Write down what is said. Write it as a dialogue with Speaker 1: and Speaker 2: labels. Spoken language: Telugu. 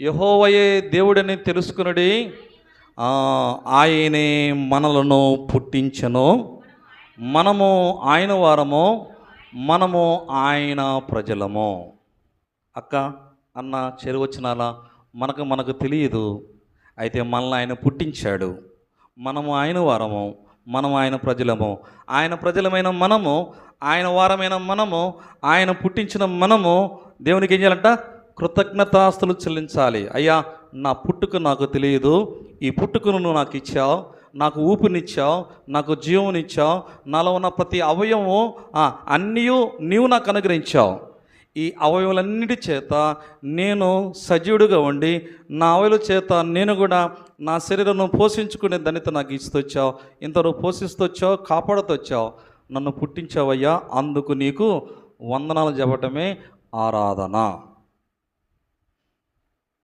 Speaker 1: యెహోవాయే దేవుడని తెలుసుకునుడి. ఆయనే మనలను పుట్టించెను. మనము ఆయన వారము, మనము ఆయన ప్రజలము. అక్క, అన్న, చెరువచనాలా మనకు తెలియదు. అయితే మనల్ని ఆయన పుట్టించాడు. మనము ఆయన వారము, మనము ఆయన ప్రజలము. ఆయన ప్రజలమైన మనము, ఆయన వారమైన మనము, ఆయన పుట్టించిన మనము దేవునికి ఏం చేయాలంట? కృతజ్ఞతాస్తులు చెల్లించాలి. అయ్యా, నా పుట్టుక నాకు తెలియదు, ఈ పుట్టుకను నువ్వు నాకు ఇచ్చావు, నాకు ఊపినిచ్చావు, నాకు జీవనిచ్చావు, నాలో ఉన్న ప్రతి అవయవము అన్నీ నీవు నాకు అనుగ్రహించావు. ఈ అవయవాలన్నిటి చేత నేను సజీవుడిగా ఉండి, నా అవయవుల చేత నేను కూడా నా శరీరం పోషించుకునే ధన్యత నాకు ఇస్తొచ్చావు. ఇంతవరకు పోషిస్తొచ్చావు, కాపాడుతొచ్చావు, నన్ను పుట్టించావయ్యా, అందుకు నీకు వందనాలు చెప్పటమే ఆరాధన.